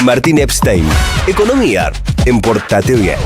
Martín Epstein. Economía en Portate Bien.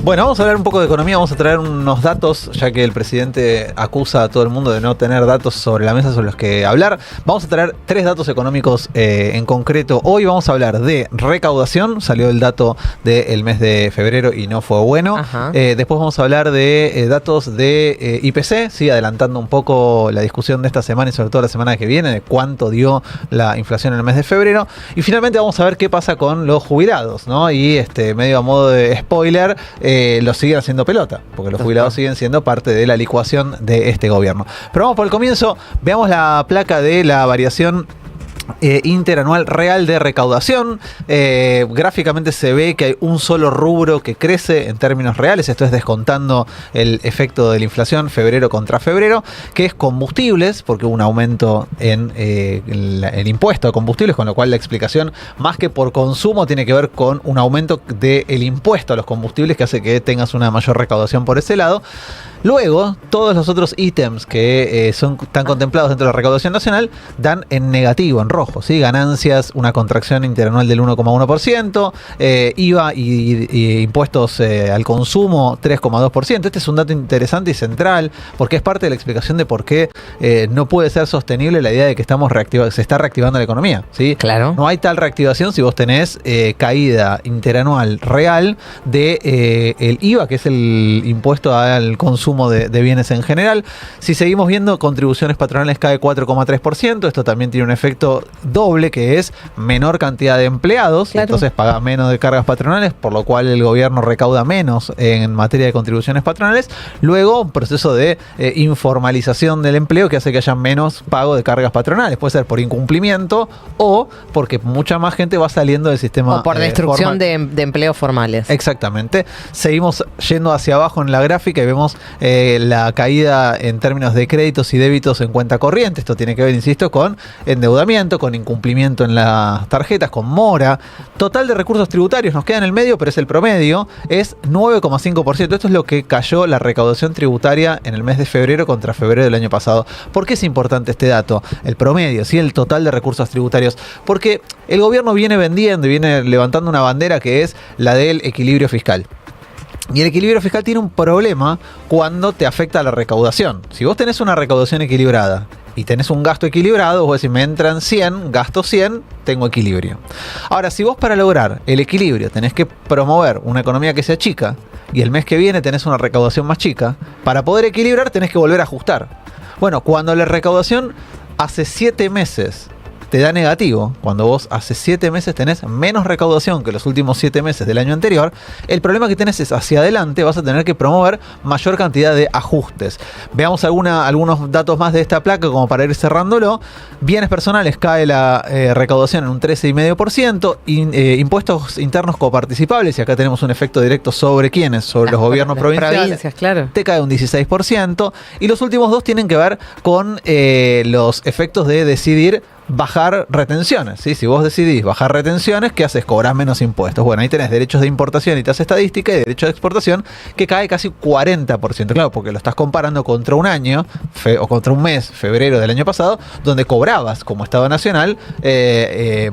Bueno, vamos a hablar un poco de economía, vamos a traer unos datos, ya que el presidente acusa a todo el mundo de no tener datos sobre la mesa sobre los que hablar. Vamos a traer 3 datos económicos en concreto. Hoy vamos a hablar de recaudación, salió el dato del mes de febrero y no fue bueno. Después vamos a hablar de datos de IPC, sí, adelantando un poco la discusión de esta semana y sobre todo la semana que viene, de cuánto dio la inflación en el mes de febrero. Y finalmente vamos a ver qué pasa con los jubilados, ¿no? Y medio a modo de spoiler, los siguen haciendo pelota, porque los jubilados siguen siendo parte de la licuación de este gobierno. Pero vamos por el comienzo, veamos la placa de la variación interanual real de recaudación. Gráficamente se ve que hay un solo rubro que crece en términos reales, esto es descontando el efecto de la inflación febrero contra febrero, que es combustibles, porque hubo un aumento en el impuesto de combustibles, con lo cual la explicación, más que por consumo, tiene que ver con un aumento del impuesto a los combustibles que hace que tengas una mayor recaudación por ese lado. Luego, todos los otros ítems que están contemplados dentro de la recaudación nacional dan en negativo, en rojo, ¿sí? Ganancias, una contracción interanual del 1,1%, IVA y impuestos al consumo 3,2%. Este es un dato interesante y central, porque es parte de la explicación de por qué no puede ser sostenible la idea de que se está reactivando la economía, ¿sí? Claro. No hay tal reactivación si vos tenés caída interanual real de el IVA, que es el impuesto al consumo de bienes en general. Si seguimos viendo, contribuciones patronales cae 4,3%. Esto también tiene un efecto doble, que es menor cantidad de empleados, claro. Entonces paga menos de cargas patronales, por lo cual el gobierno recauda menos en materia de contribuciones patronales. Luego, un proceso de informalización del empleo que hace que haya menos pago de cargas patronales. Puede ser por incumplimiento o porque mucha más gente va saliendo del sistema o por destrucción de empleos formales. Exactamente. Seguimos yendo hacia abajo en la gráfica y vemos la caída en términos de créditos y débitos en cuenta corriente. Esto tiene que ver, insisto, con endeudamiento, con incumplimiento en las tarjetas, con mora. Total de recursos tributarios nos queda en el medio, pero es el promedio, es 9,5%. Esto es lo que cayó la recaudación tributaria en el mes de febrero contra febrero del año pasado. ¿Por qué es importante este dato? El promedio, ¿sí? El total de recursos tributarios. Porque el gobierno viene vendiendo y viene levantando una bandera que es la del equilibrio fiscal. Y el equilibrio fiscal tiene un problema cuando te afecta a la recaudación. Si vos tenés una recaudación equilibrada y tenés un gasto equilibrado, vos decís, me entran 100, gasto 100, tengo equilibrio. Ahora, si vos para lograr el equilibrio tenés que promover una economía que sea chica y el mes que viene tenés una recaudación más chica, para poder equilibrar tenés que volver a ajustar. Bueno, cuando la recaudación hace 7 meses te da negativo, cuando vos hace 7 meses tenés menos recaudación que los últimos 7 meses del año anterior, el problema que tenés es hacia adelante vas a tener que promover mayor cantidad de ajustes. Veamos algunos datos más de esta placa como para ir cerrándolo. Bienes personales cae la recaudación en un 13,5%, impuestos internos coparticipables, y acá tenemos un efecto directo sobre quiénes, sobre los gobiernos provinciales, claro. Te cae un 16%, y los últimos dos tienen que ver con los efectos de decidir bajar retenciones, ¿sí? Si vos decidís bajar retenciones, ¿qué haces? Cobrás menos impuestos. Bueno, ahí tenés derechos de importación y tasa estadística y derecho de exportación que cae casi 40%. Claro, porque lo estás comparando contra un año o contra un mes, febrero del año pasado, donde cobrabas como Estado Nacional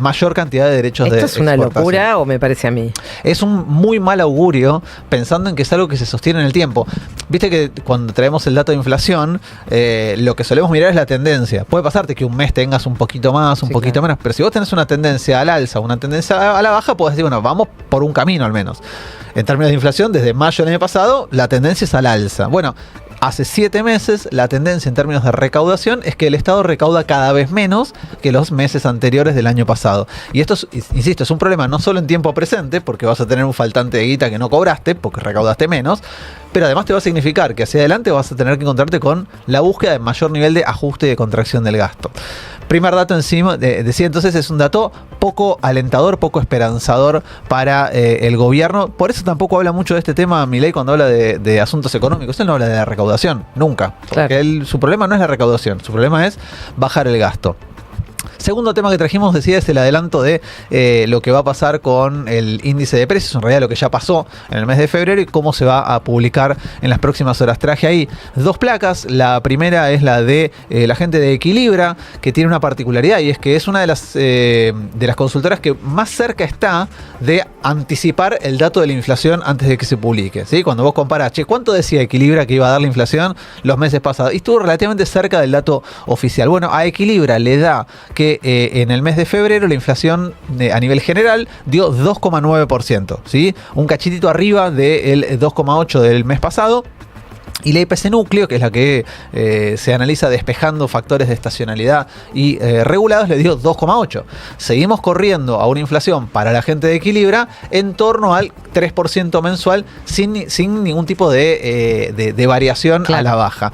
mayor cantidad de derechos de exportación. ¿Esto es una locura o me parece a mí? Es un muy mal augurio pensando en que es algo que se sostiene en el tiempo. Viste que cuando traemos el dato de inflación, lo que solemos mirar es la tendencia. Puede pasarte que un mes tengas un poquito más, un poquito menos, pero si vos tenés una tendencia al alza, una tendencia a la baja, podés decir, bueno, vamos por un camino al menos. En términos de inflación, desde mayo del año pasado, la tendencia es al alza. Bueno, hace 7 meses la tendencia en términos de recaudación es que el Estado recauda cada vez menos que los meses anteriores del año pasado. Y esto, insisto, es un problema no solo en tiempo presente, porque vas a tener un faltante de guita que no cobraste, porque recaudaste menos, pero además te va a significar que hacia adelante vas a tener que encontrarte con la búsqueda de mayor nivel de ajuste y de contracción del gasto. Primer dato encima, decía entonces, es un dato poco alentador, poco esperanzador para el gobierno. Por eso tampoco habla mucho de este tema Milei cuando habla de asuntos económicos. Él no habla de la recaudación, nunca. Porque claro. su problema no es la recaudación, su problema es bajar el gasto. Segundo tema que trajimos, decía, es el adelanto de lo que va a pasar con el índice de precios, en realidad lo que ya pasó en el mes de febrero y cómo se va a publicar en las próximas horas. Traje ahí 2 placas. La primera es la de la gente de Equilibra, que tiene una particularidad, y es que es una de las consultoras que más cerca está de anticipar el dato de la inflación antes de que se publique, ¿sí? Cuando vos comparás, ¿cuánto decía Equilibra que iba a dar la inflación los meses pasados? Y estuvo relativamente cerca del dato oficial. Bueno, a Equilibra le da que en el mes de febrero la inflación a nivel general dio 2,9%, ¿sí? Un cachitito arriba del 2,8% del mes pasado. Y la IPC núcleo, que es la que se analiza despejando factores de estacionalidad y regulados, le dio 2,8%. Seguimos corriendo a una inflación para la gente de Equilibra en torno al 3% mensual sin ningún tipo de variación a la baja.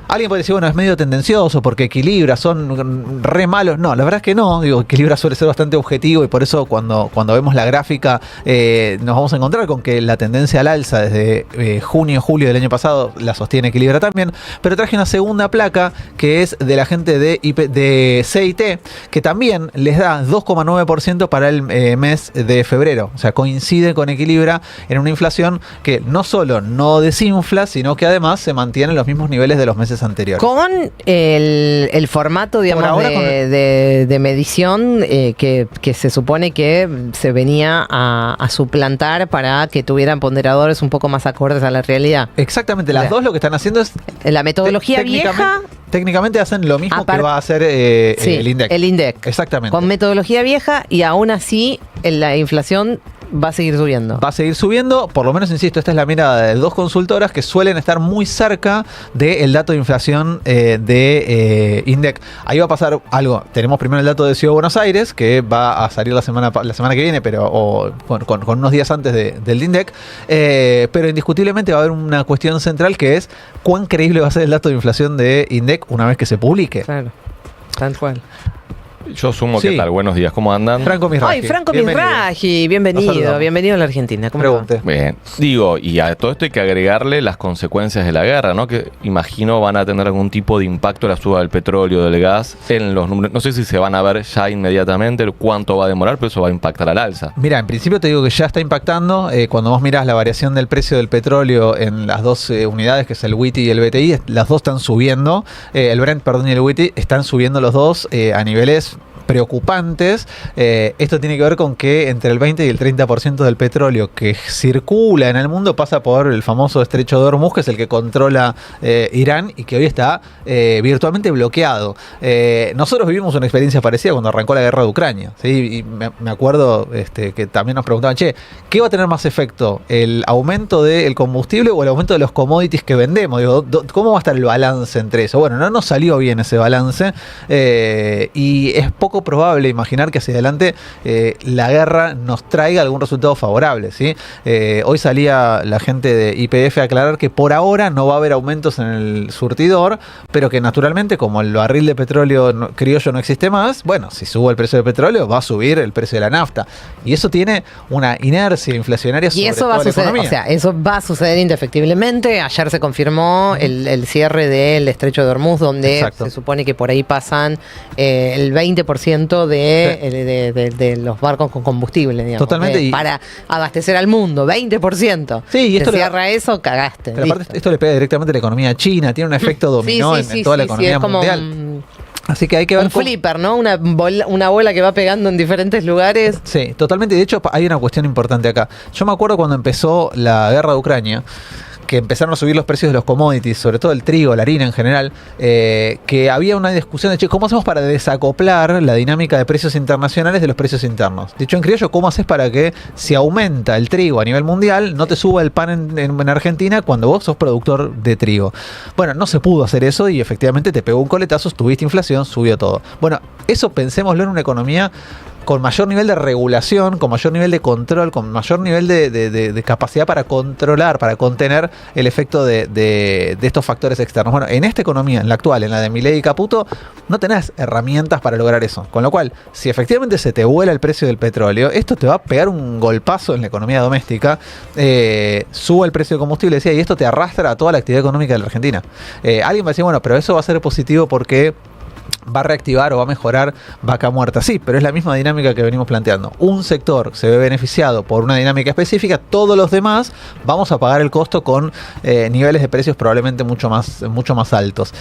Alguien puede decir, bueno, es medio tendencioso porque Equilibra, son re malos. No, la verdad es que no. Digo, Equilibra suele ser bastante objetivo y por eso cuando vemos la gráfica nos vamos a encontrar con que la tendencia al alza desde junio, julio del año pasado la sostiene Equilibra también. Pero traje una segunda placa que es de la gente de CIT, que también les da 2,9% para el mes de febrero. O sea, coincide con Equilibra en una inflación que no solo no desinfla, sino que además se mantiene en los mismos niveles de los meses anteriores. Con el formato, digamos, de medición que se supone que se venía a suplantar para que tuvieran ponderadores un poco más acordes a la realidad. Exactamente, las dos lo que están haciendo es... La metodología vieja... Técnicamente hacen lo mismo que va a hacer el INDEC. El INDEC. Exactamente. Con metodología vieja y aún así la inflación va a seguir subiendo. Va a seguir subiendo, por lo menos, insisto, esta es la mirada de 2 consultoras que suelen estar muy cerca del dato de inflación de INDEC. Ahí va a pasar algo. Tenemos primero el dato de Ciudad de Buenos Aires, que va a salir la semana que viene, pero con unos días antes del INDEC. Pero indiscutiblemente va a haber una cuestión central que es cuán creíble va a ser el dato de inflación de INDEC una vez que se publique. Claro, tal cual. Yo sumo, ¿qué tal? Buenos días, ¿cómo andan? Franco Misraji. Ay, Franco Misraji, bienvenido a la Argentina. ¿Cómo Pregunte. Bien, digo, y a todo esto hay que agregarle las consecuencias de la guerra, ¿no? Que imagino van a tener algún tipo de impacto la suba del petróleo, del gas, en los números. No sé si se van a ver ya inmediatamente, cuánto va a demorar, pero eso va a impactar al alza. Mira, en principio te digo que ya está impactando. Cuando vos mirás la variación del precio del petróleo en las dos unidades, que es el WTI y el BTI, las dos están subiendo. El Brent, perdón, y el WTI están subiendo los dos a niveles preocupantes. Esto tiene que ver con que entre el 20 y el 30% del petróleo que circula en el mundo pasa por el famoso estrecho de Hormuz, que es el que controla Irán y que hoy está virtualmente bloqueado. Nosotros vivimos una experiencia parecida cuando arrancó la guerra de Ucrania, ¿sí? Y me acuerdo que también nos preguntaban, ¿qué va a tener más efecto? ¿El aumento del combustible o el aumento de los commodities que vendemos? Digo, ¿cómo va a estar el balance entre eso? Bueno, no nos salió bien ese balance y es poco probable imaginar que hacia adelante la guerra nos traiga algún resultado favorable, ¿sí? Hoy salía la gente de YPF a aclarar que por ahora no va a haber aumentos en el surtidor, pero que naturalmente, como el barril de petróleo criollo no existe más, bueno, si sube el precio del petróleo, va a subir el precio de la nafta. Y eso tiene una inercia inflacionaria sobre toda la economía. O sea, eso va a suceder indefectiblemente. Ayer se confirmó el cierre del estrecho de Hormuz, donde se supone que por ahí pasan el 20% de los barcos con combustible, digamos. Totalmente. Para abastecer al mundo, 20%. Sí, y esto cierra eso, cagaste. Pero aparte, esto le pega directamente a la economía china, tiene un efecto dominó en toda la economía mundial. Así que hay que ver. Un flipper, ¿no? Una bola que va pegando en diferentes lugares. Sí, totalmente. De hecho, hay una cuestión importante acá. Yo me acuerdo cuando empezó la guerra de Ucrania, que empezaron a subir los precios de los commodities, sobre todo el trigo, la harina en general, que había una discusión de, ¿cómo hacemos para desacoplar la dinámica de precios internacionales de los precios internos? Dicho en criollo, ¿cómo haces para que si aumenta el trigo a nivel mundial, no te suba el pan en Argentina cuando vos sos productor de trigo? Bueno, no se pudo hacer eso y efectivamente te pegó un coletazo, tuviste inflación, subió todo. Bueno, eso pensémoslo en una economía con mayor nivel de regulación, con mayor nivel de control, con mayor nivel de capacidad para controlar, para contener el efecto de estos factores externos. Bueno, en esta economía, en la actual, en la de Milei y Caputo, no tenés herramientas para lograr eso. Con lo cual, si efectivamente se te vuela el precio del petróleo, esto te va a pegar un golpazo en la economía doméstica, sube el precio del combustible, decía, y esto te arrastra a toda la actividad económica de la Argentina. Alguien va a decir, bueno, pero eso va a ser positivo porque va a reactivar o va a mejorar vaca muerta. Sí, pero es la misma dinámica que venimos planteando. Un sector se ve beneficiado por una dinámica específica, todos los demás vamos a pagar el costo con niveles de precios probablemente mucho más altos.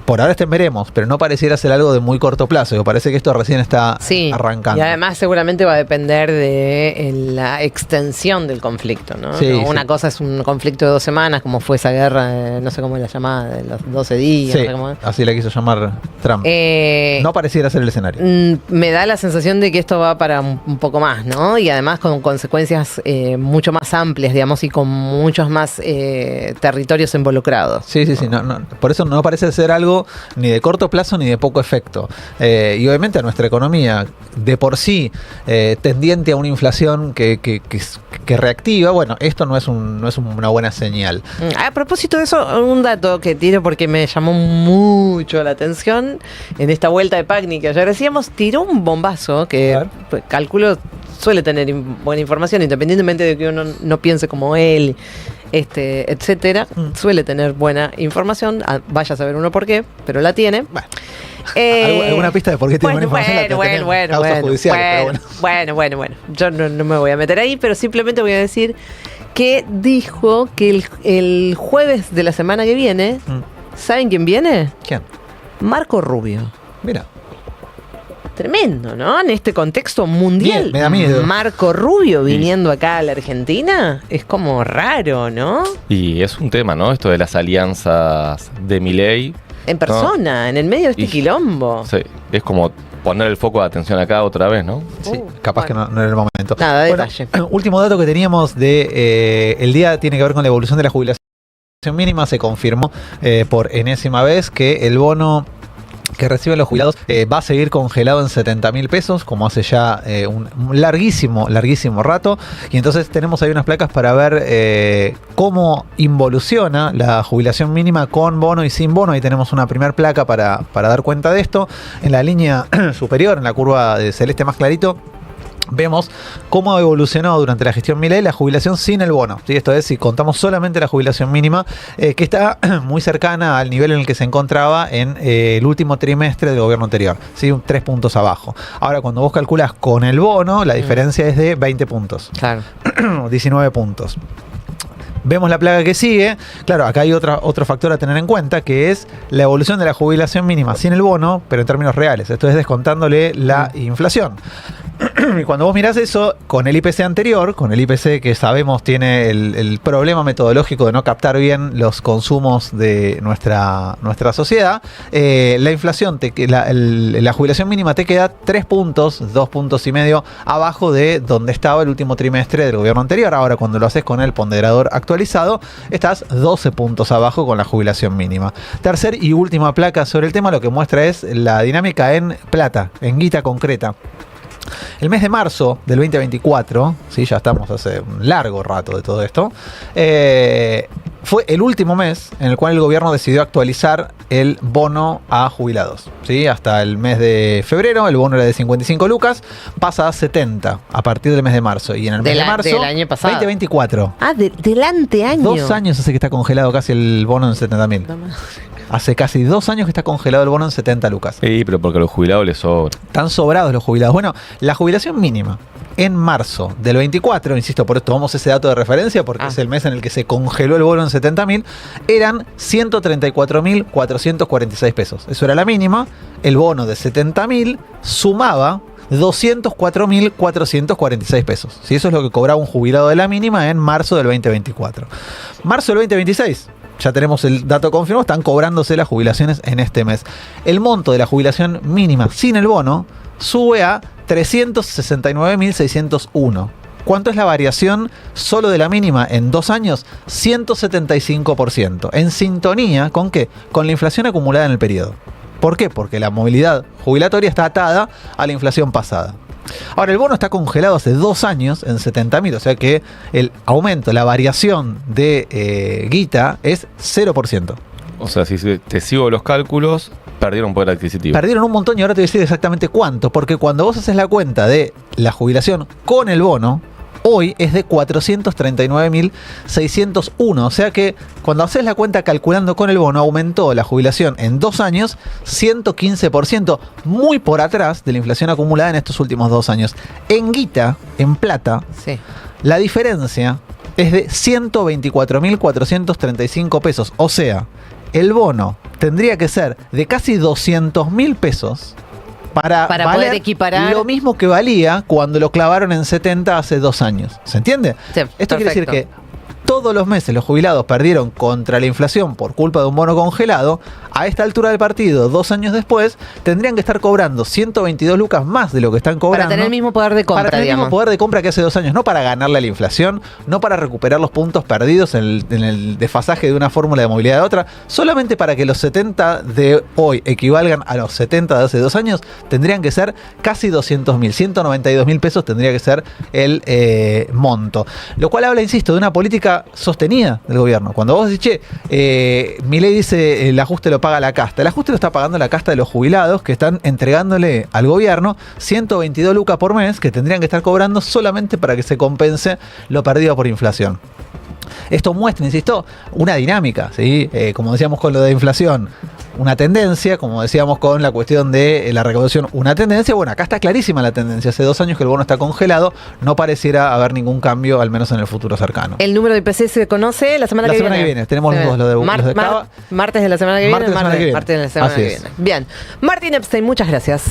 Por ahora veremos, pero no pareciera ser algo de muy corto plazo. Me parece que esto recién está arrancando. Y además seguramente va a depender de la extensión del conflicto, ¿no? Sí, una cosa es un conflicto de 2 semanas, como fue esa guerra, no sé cómo la llamaba, de los 12 días. Sí, no sé cómo. así la quiso llamar Trump. No pareciera ser el escenario. Me da la sensación de que esto va para un poco más, ¿no? Y además con consecuencias mucho más amplias, digamos, y con muchos más territorios involucrados. Sí. No, por eso no parece ser algo ni de corto plazo ni de poco efecto. Y obviamente a nuestra economía, de por sí tendiente a una inflación que reactiva, bueno, esto no es una buena señal. A propósito de eso, un dato que tiro porque me llamó mucho la atención en esta vuelta de Pagni que ayer decíamos, tiró un bombazo que calculo suele tener buena información, independientemente de que uno no piense como él, etcétera, suele tener buena información, vaya a saber uno por qué, pero la tiene. ¿Alguna pista de por qué tiene buena información? Bueno. Yo no me voy a meter ahí, pero simplemente voy a decir que dijo que el jueves de la semana que viene, ¿saben quién viene? ¿Quién? Marco Rubio. Mira. Tremendo, ¿no? En este contexto mundial. Bien, me da miedo. Marco Rubio viniendo acá a la Argentina es como raro, ¿no? Y es un tema, ¿no? Esto de las alianzas de Milei. En persona, ¿no? En el medio de este quilombo. Sí, es como poner el foco de atención acá otra vez, ¿no? Sí, capaz que no era el momento. Nada, detalle. Último dato que teníamos de el día tiene que ver con la evolución de la jubilación mínima. Se confirmó por enésima vez que el bono que reciben los jubilados va a seguir congelado en 70.000 pesos, como hace ya un larguísimo rato. Y entonces tenemos ahí unas placas para ver cómo involuciona la jubilación mínima con bono y sin bono. Ahí tenemos una primera placa para dar cuenta de esto. En la línea superior, en la curva de celeste más clarito, vemos cómo ha evolucionado durante la gestión Milei la jubilación sin el bono. ¿Sí? Esto es, si contamos solamente la jubilación mínima, que está muy cercana al nivel en el que se encontraba en el último trimestre del gobierno anterior. ¿Sí? 3 puntos abajo. Ahora, cuando vos calculás con el bono, la diferencia es de 20 puntos. Claro. 19 puntos. Vemos la plaga que sigue. Claro, acá hay otro factor a tener en cuenta, que es la evolución de la jubilación mínima sin el bono, pero en términos reales. Esto es descontándole la inflación. Y cuando vos mirás eso con el IPC anterior, con el IPC que sabemos tiene el problema metodológico de no captar bien los consumos de nuestra sociedad, la inflación, la jubilación mínima te queda 3 puntos, 2 puntos y medio abajo de donde estaba el último trimestre del gobierno anterior. Ahora, cuando lo haces con el ponderador actualizado, estás 12 puntos abajo con la jubilación mínima. Tercer y última placa sobre el tema, lo que muestra es la dinámica en plata, en guita concreta. El mes de marzo del 2024, ¿sí? Ya estamos hace un largo rato de todo esto, fue el último mes en el cual el gobierno decidió actualizar el bono a jubilados. ¿Sí? Hasta el mes de febrero el bono era de 55 lucas, pasa a 70 a partir del mes de marzo. Y en el mes de marzo del año pasado. 2024. Ah, del anteaño. 2 años hace que está congelado casi el bono en 70.000. Hace casi 2 años que está congelado el bono en 70 lucas. Sí, pero porque a los jubilados les sobra. Están sobrados los jubilados. Bueno, la jubilación mínima en marzo del 24, insisto, por esto tomamos ese dato de referencia porque es el mes en el que se congeló el bono en 70.000, eran 134.446 pesos. Eso era la mínima. El bono de 70.000 sumaba 204.446 pesos. ¿Sí? Eso es lo que cobraba un jubilado de la mínima en marzo del 2024. Marzo del 2026. Ya tenemos el dato confirmado, están cobrándose las jubilaciones en este mes. El monto de la jubilación mínima sin el bono sube a 369.601. ¿Cuánto es la variación solo de la mínima en 2 años? 175%. ¿En sintonía con qué? Con la inflación acumulada en el periodo. ¿Por qué? Porque la movilidad jubilatoria está atada a la inflación pasada. Ahora, el bono está congelado hace 2 años en 70.000, o sea que el aumento, la variación de guita es 0%. O sea, si te sigo los cálculos, perdieron poder adquisitivo. Perdieron un montón y ahora te voy a decir exactamente cuánto, porque cuando vos haces la cuenta de la jubilación con el bono, hoy es de 439.601. O sea que cuando haces la cuenta calculando con el bono, aumentó la jubilación en 2 años 115%, muy por atrás de la inflación acumulada en estos últimos 2 años. En guita, en plata, Sí. la diferencia es de 124.435 pesos. O sea, el bono tendría que ser de casi 200.000 pesos para poder valer equiparar lo mismo que valía cuando lo clavaron en 70 hace 2 años. ¿Se entiende? Sí, Esto quiere decir perfecto. que todos los meses los jubilados perdieron contra la inflación por culpa de un bono congelado. A esta altura del partido, 2 años después, tendrían que estar cobrando 122 lucas más de lo que están cobrando. Para tener el mismo poder de compra, Para tener el mismo digamos. poder de compra que hace 2 años. No para ganarle a la inflación, no para recuperar los puntos perdidos en el desfasaje de una fórmula de movilidad de otra. Solamente para que los 70 de hoy equivalgan a los 70 de hace 2 años, tendrían que ser casi 200.000. 192.000 pesos tendría que ser el monto. Lo cual habla, insisto, de una política sostenida del gobierno. Cuando vos decís, Milei dice el ajuste lo paga la casta. El ajuste lo está pagando la casta de los jubilados que están entregándole al gobierno 122 lucas por mes que tendrían que estar cobrando solamente para que se compense lo perdido por inflación. Esto muestra, insisto, una dinámica, ¿sí? Como decíamos con lo de inflación, una tendencia, como decíamos con la cuestión de la recaudación, una tendencia. Bueno, acá está clarísima la tendencia. Hace 2 años que el bono está congelado, no pareciera haber ningún cambio, al menos en el futuro cercano. El número de IPC se conoce la semana que viene. La semana que viene, tenemos los dos, lo de Cava. Martes de la semana que viene. Martes de la semana que viene. Martes de la semana Así que es. viene. Bien. Martín Epstein, muchas gracias.